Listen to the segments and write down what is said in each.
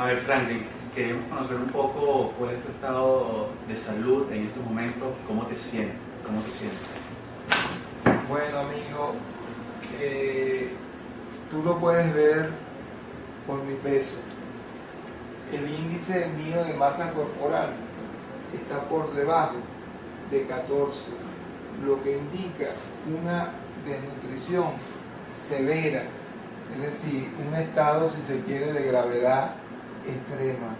A ver, Franklin, queremos conocer un poco cuál es tu estado de salud en estos momentos, cómo te sientes, cómo te sientes. Bueno, amigo, tú lo puedes ver por mi peso. El índice mío de masa corporal está por debajo de 14, lo que indica una desnutrición severa, es decir, un estado, si se quiere, de gravedad extrema.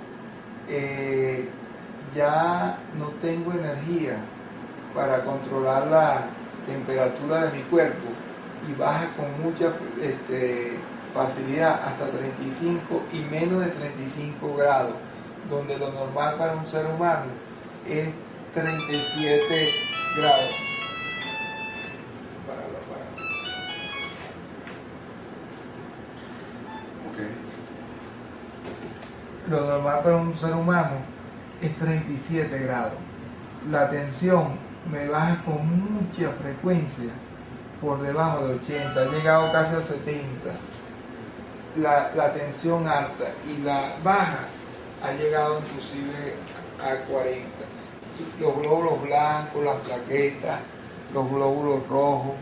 Ya no tengo energía para controlar la temperatura de mi cuerpo y baja con mucha facilidad hasta 35 y menos de 35 grados, donde lo normal para un ser humano es 37 grados. Lo normal para un ser humano es 37 grados. La tensión me baja con mucha frecuencia por debajo de 80, ha llegado casi a 70. La tensión alta y la baja ha llegado inclusive a 40. Los glóbulos blancos, las plaquetas, los glóbulos rojos,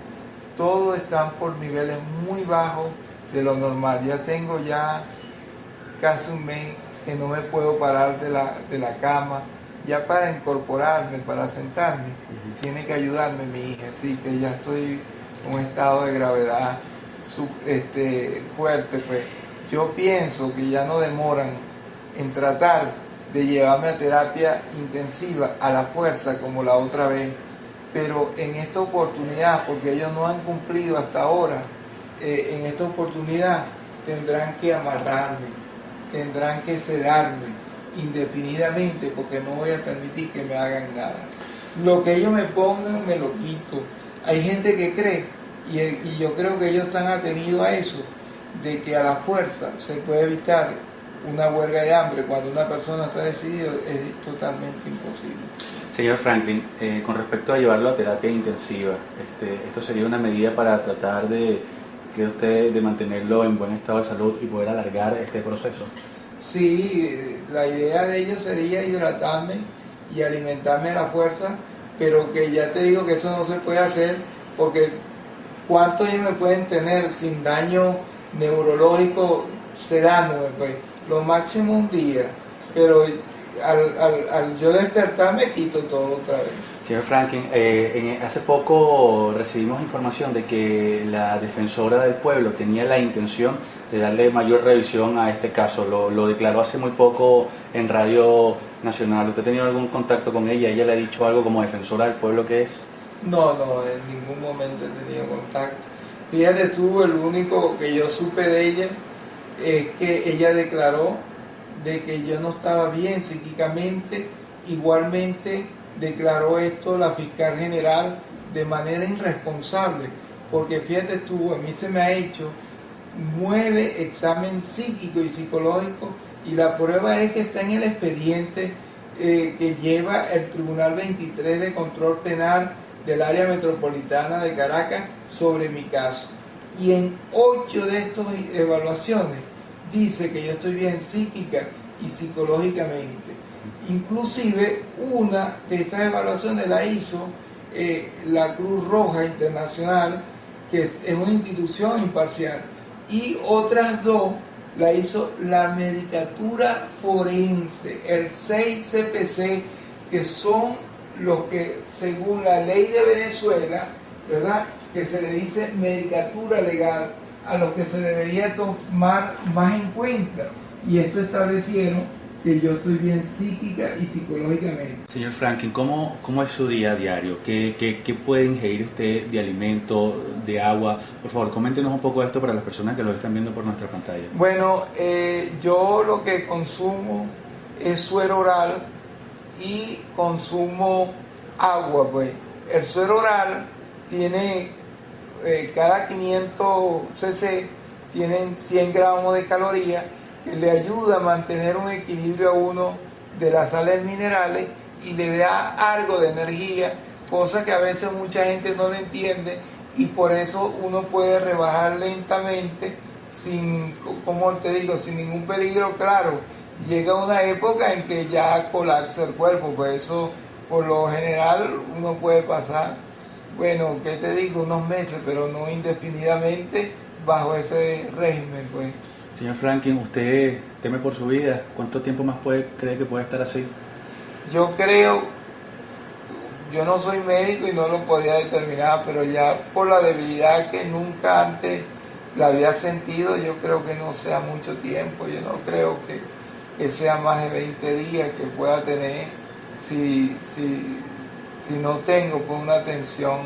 todos están por niveles muy bajos de lo normal. Ya tengo casi un mes que no me puedo parar de la cama. Ya para incorporarme, para sentarme, tiene que ayudarme mi hija. Así que ya estoy en un estado de gravedad fuerte. Pues yo pienso que ya no demoran en tratar de llevarme a terapia intensiva a la fuerza como la otra vez. Pero en esta oportunidad, porque ellos no han cumplido hasta ahora, en esta oportunidad tendrán que amarrarme, tendrán que sedarme indefinidamente, porque no voy a permitir que me hagan nada. Lo que ellos me pongan me lo quito. Hay gente que cree, y yo creo que ellos están atenidos a eso, de que a la fuerza se puede evitar una huelga de hambre. Cuando una persona está decidida, es totalmente imposible. Señor Franklin, con respecto a llevarlo a terapia intensiva, esto sería una medida para tratar de mantenerlo en buen estado de salud y poder alargar este proceso. Sí, la idea de ellos sería hidratarme y alimentarme a la fuerza, pero que ya te digo que eso no se puede hacer, porque ¿cuánto ellos me pueden tener sin daño neurológico sedándome? Pues lo máximo un día, pero al yo despertar me quito todo otra vez. Señor Franklin, hace poco recibimos información de que la defensora del pueblo tenía la intención de darle mayor revisión a este caso. Lo declaró hace muy poco en Radio Nacional. ¿Usted ha tenido algún contacto con ella? ¿Ella le ha dicho algo como defensora del pueblo que es? No, en ningún momento he tenido contacto. Fíjate tú, el único que yo supe de ella es que ella declaró de que yo no estaba bien psíquicamente. Igualmente declaró esto la fiscal general de manera irresponsable, porque fíjate tú, a mí se me ha hecho 9 exámenes psíquicos y psicológicos y la prueba es que está en el expediente que lleva el Tribunal 23 de Control Penal del área metropolitana de Caracas sobre mi caso. Y en 8 de estas evaluaciones dice que yo estoy bien psíquica y psicológicamente. Inclusive una de esas evaluaciones la hizo la Cruz Roja Internacional, que es una institución imparcial, y otras 2 la hizo la Medicatura Forense, el 6CPC, que son los que según la ley de Venezuela, ¿verdad?, que se le dice medicatura legal, a los que se debería tomar más en cuenta, y esto establecieron que yo estoy bien psíquica y psicológicamente. Señor Franklin, ¿cómo es su día a diario? ¿Qué puede ingerir usted de alimento, de agua? Por favor, coméntenos un poco de esto para las personas que lo están viendo por nuestra pantalla. Bueno, yo lo que consumo es suero oral y consumo agua, pues. El suero oral tiene, cada 500 cc tienen 100 gramos de calorías, que le ayuda a mantener un equilibrio a uno de las sales minerales y le da algo de energía, cosa que a veces mucha gente no le entiende, y por eso uno puede rebajar lentamente sin, como te digo, sin ningún peligro. Claro, llega una época en que ya colapsa el cuerpo, pues eso por lo general uno puede pasar, bueno, ¿qué te digo? Unos meses, pero no indefinidamente bajo ese régimen, pues. Señor Franklin, ¿usted teme por su vida? ¿Cuánto tiempo más cree que puede estar así? Yo creo, yo no soy médico y no lo podía determinar, pero ya por la debilidad que nunca antes la había sentido, yo creo que no sea mucho tiempo, yo no creo que sea más de 20 días que pueda tener si no tengo pues, una atención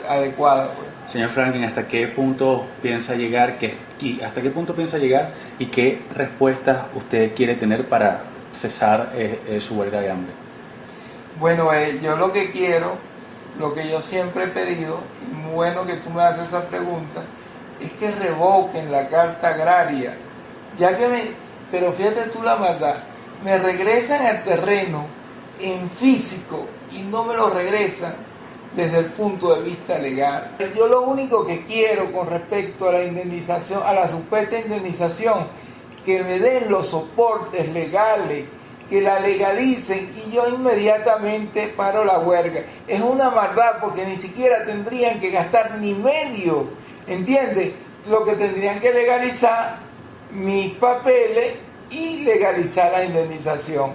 adecuada. Pues. Señor Franklin, ¿hasta qué punto piensa llegar? ¿Hasta qué punto piensa llegar y qué respuestas usted quiere tener para cesar su huelga de hambre? Bueno, yo lo que quiero, lo que yo siempre he pedido, y muy bueno que tú me haces esa pregunta, es que revoquen la Carta Agraria, pero fíjate tú la maldad, me regresan al terreno en físico y no me lo regresan desde el punto de vista legal. Yo lo único que quiero con respecto a la indemnización, a la supuesta indemnización, que me den los soportes legales, que la legalicen y yo inmediatamente paro la huelga. Es una maldad porque ni siquiera tendrían que gastar ni medio, ¿entiendes? Lo que tendrían que legalizar mis papeles y legalizar la indemnización.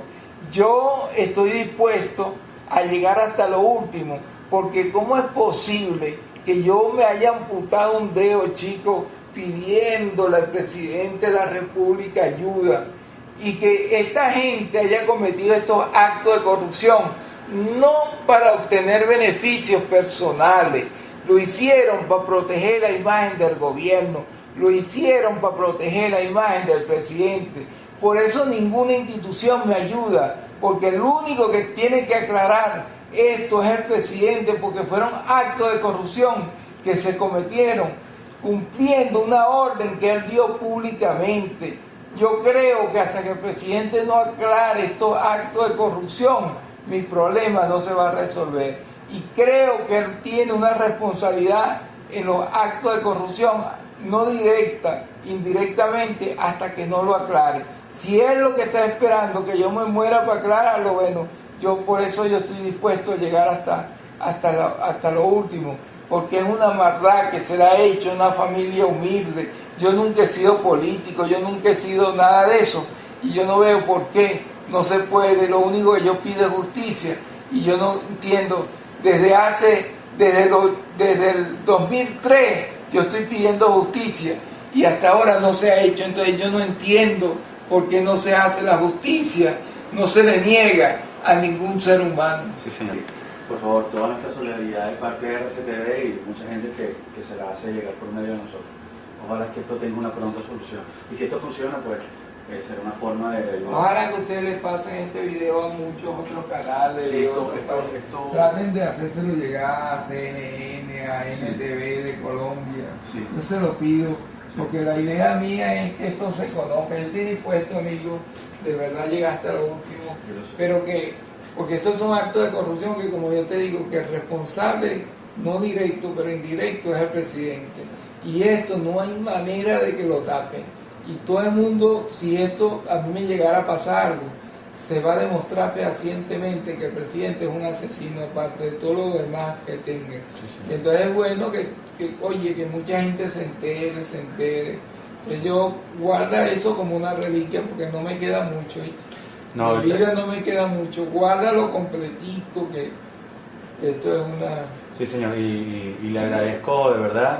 Yo estoy dispuesto a llegar hasta lo último, porque ¿cómo es posible que yo me haya amputado un dedo, chico, pidiéndole al presidente de la República ayuda? Y que esta gente haya cometido estos actos de corrupción, no para obtener beneficios personales, lo hicieron para proteger la imagen del gobierno, lo hicieron para proteger la imagen del presidente. Por eso ninguna institución me ayuda, porque el único que tiene que aclarar esto es el presidente, porque fueron actos de corrupción que se cometieron cumpliendo una orden que él dio públicamente. Yo creo que hasta que el presidente no aclare estos actos de corrupción, mi problema no se va a resolver. Y creo que él tiene una responsabilidad en los actos de corrupción, no directa, indirectamente, hasta que no lo aclare. Si él lo que está esperando que yo me muera para aclararlo, bueno, por eso yo estoy dispuesto a llegar hasta lo último, porque es una maldad que se le ha hecho a una familia humilde. Yo nunca he sido político, yo nunca he sido nada de eso, y yo no veo por qué no se puede. Lo único que yo pido es justicia, y yo no entiendo, desde el 2003 yo estoy pidiendo justicia, y hasta ahora no se ha hecho. Entonces yo no entiendo por qué no se hace la justicia, no se le niega a ningún ser humano. Sí, señor. Por favor, toda nuestra solidaridad de parte de RCTV y mucha gente que se la hace llegar por medio de nosotros. Ojalá que esto tenga una pronta solución. Y si esto funciona, pues será una forma de... Ojalá que ustedes le pasen este video a muchos otros canales. Sí, traten de hacérselo llegar a CNN, a NTV de Colombia. Sí. Yo se lo pido, porque la idea mía es que esto se conozca. Yo estoy dispuesto, amigo, de verdad llegar hasta lo último, pero porque estos son actos de corrupción que, como yo te digo, que el responsable, no directo, pero indirecto, es el presidente. Y esto no hay manera de que lo tapen. Y todo el mundo, si esto a mí me llegara a pasar algo, se va a demostrar fehacientemente que el presidente es un asesino, aparte de todo lo demás que tenga. Y entonces es bueno que mucha gente se entere. Entonces yo guarda eso como una reliquia, porque no me queda mucho. No, mi vida no me queda mucho. Guárdalo completico, que esto es una... Sí, señor, y le agradezco de verdad.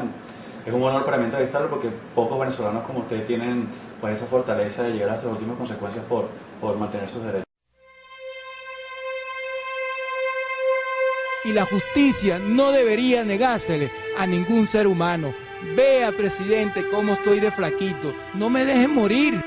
Es un honor para mí entrevistarlo, porque pocos venezolanos como usted tienen pues esa fortaleza de llegar hasta las últimas consecuencias por mantener sus derechos. Y la justicia no debería negársele a ningún ser humano. Vea, presidente, cómo estoy de flaquito. No me deje morir.